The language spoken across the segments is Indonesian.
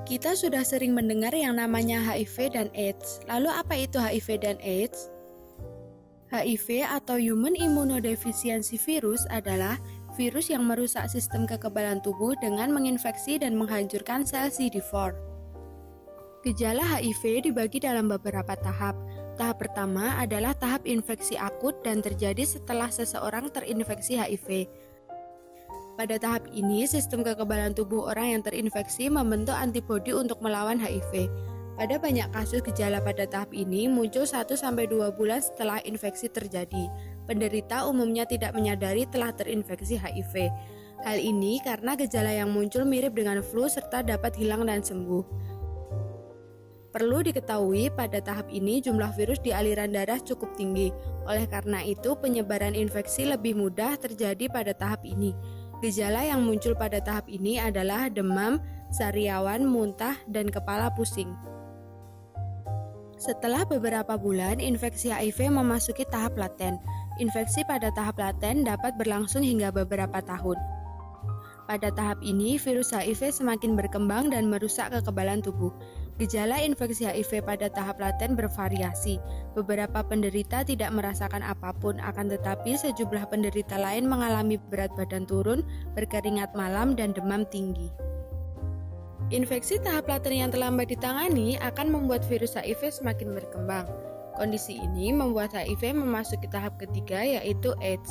Kita sudah sering mendengar yang namanya HIV dan AIDS. Lalu apa itu HIV dan AIDS? HIV atau Human Immunodeficiency Virus adalah virus yang merusak sistem kekebalan tubuh dengan menginfeksi dan menghancurkan sel CD4. Gejala HIV dibagi dalam beberapa tahap. Tahap pertama adalah tahap infeksi akut dan terjadi setelah seseorang terinfeksi HIV. Pada tahap ini, sistem kekebalan tubuh orang yang terinfeksi membentuk antibodi untuk melawan HIV. Pada banyak kasus gejala pada tahap ini muncul 1-2 bulan setelah infeksi terjadi. Penderita umumnya tidak menyadari telah terinfeksi HIV. Hal ini karena gejala yang muncul mirip dengan flu serta dapat hilang dan sembuh. Perlu diketahui pada tahap ini jumlah virus di aliran darah cukup tinggi. Oleh karena itu penyebaran infeksi lebih mudah terjadi pada tahap ini. Gejala yang muncul pada tahap ini adalah demam, sariawan, muntah, dan kepala pusing. Setelah beberapa bulan, infeksi HIV memasuki tahap laten. Infeksi pada tahap laten dapat berlangsung hingga beberapa tahun. Pada tahap ini, virus HIV semakin berkembang dan merusak kekebalan tubuh. Gejala infeksi HIV pada tahap laten bervariasi. Beberapa penderita tidak merasakan apapun, akan tetapi sejumlah penderita lain mengalami berat badan turun, berkeringat malam, dan demam tinggi. Infeksi tahap laten yang terlambat ditangani akan membuat virus HIV semakin berkembang. Kondisi ini membuat HIV memasuki tahap ketiga, yaitu AIDS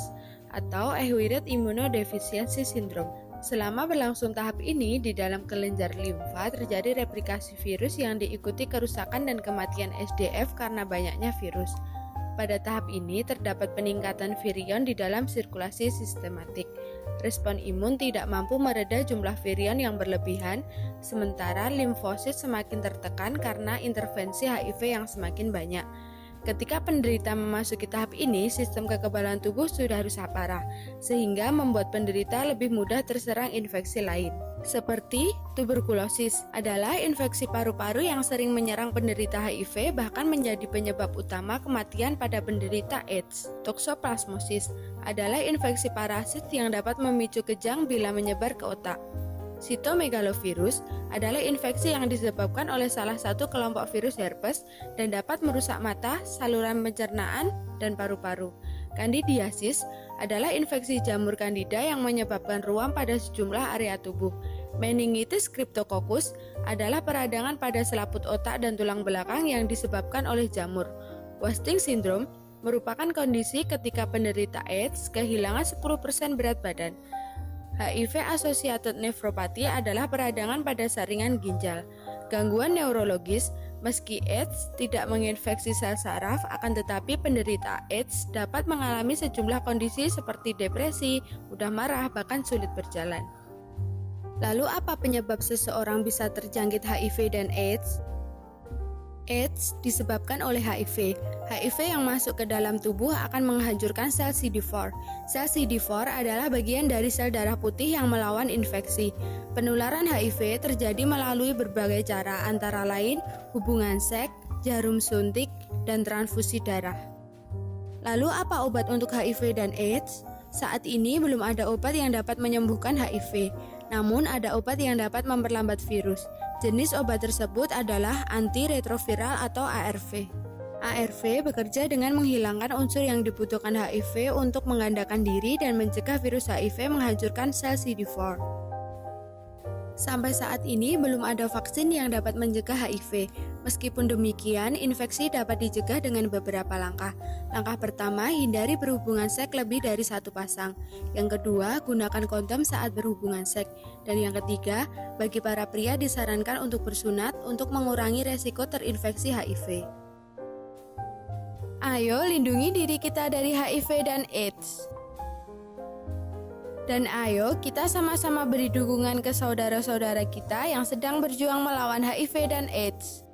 atau Acquired Immunodeficiency Syndrome. Selama berlangsung tahap ini, di dalam kelenjar limfa terjadi replikasi virus yang diikuti kerusakan dan kematian SDF karena banyaknya virus. Pada tahap ini terdapat peningkatan virion di dalam sirkulasi sistematik. Respon imun tidak mampu mereda jumlah virion yang berlebihan, sementara limfosit semakin tertekan karena intervensi HIV yang semakin banyak. Ketika penderita memasuki tahap ini, sistem kekebalan tubuh sudah rusak parah, sehingga membuat penderita lebih mudah terserang infeksi lain. Seperti tuberkulosis adalah infeksi paru-paru yang sering menyerang penderita HIV bahkan menjadi penyebab utama kematian pada penderita AIDS. Toxoplasmosis adalah infeksi parasit yang dapat memicu kejang bila menyebar ke otak. Cytomegalovirus adalah infeksi yang disebabkan oleh salah satu kelompok virus herpes dan dapat merusak mata, saluran pencernaan, dan paru-paru. Candidiasis adalah infeksi jamur candida yang menyebabkan ruam pada sejumlah area tubuh. Meningitis cryptococcus adalah peradangan pada selaput otak dan tulang belakang yang disebabkan oleh jamur. Wasting syndrome merupakan kondisi ketika penderita AIDS kehilangan 10% berat badan. HIV-associated nephropathy adalah peradangan pada saringan ginjal. Gangguan neurologis, meski AIDS tidak menginfeksi sel saraf, akan tetapi penderita AIDS dapat mengalami sejumlah kondisi seperti depresi, mudah marah, bahkan sulit berjalan. Lalu apa penyebab seseorang bisa terjangkit HIV dan AIDS? AIDS disebabkan oleh HIV. HIV yang masuk ke dalam tubuh akan menghancurkan sel CD4. Sel CD4 adalah bagian dari sel darah putih yang melawan infeksi. Penularan HIV terjadi melalui berbagai cara, antara lain hubungan seks, jarum suntik, dan transfusi darah. Lalu apa obat untuk HIV dan AIDS? Saat ini belum ada obat yang dapat menyembuhkan HIV, namun ada obat yang dapat memperlambat virus. Jenis obat tersebut adalah antiretroviral atau ARV. ARV bekerja dengan menghilangkan unsur yang dibutuhkan HIV untuk menggandakan diri dan mencegah virus HIV menghancurkan sel CD4. Sampai saat ini belum ada vaksin yang dapat mencegah HIV. Meskipun demikian, infeksi dapat dicegah dengan beberapa langkah. Langkah pertama, hindari berhubungan seks lebih dari satu pasang. Yang kedua, gunakan kondom saat berhubungan seks. Dan yang ketiga, bagi para pria disarankan untuk bersunat untuk mengurangi resiko terinfeksi HIV. Ayo lindungi diri kita dari HIV dan AIDS. Dan ayo kita sama-sama beri dukungan ke saudara-saudara kita yang sedang berjuang melawan HIV dan AIDS.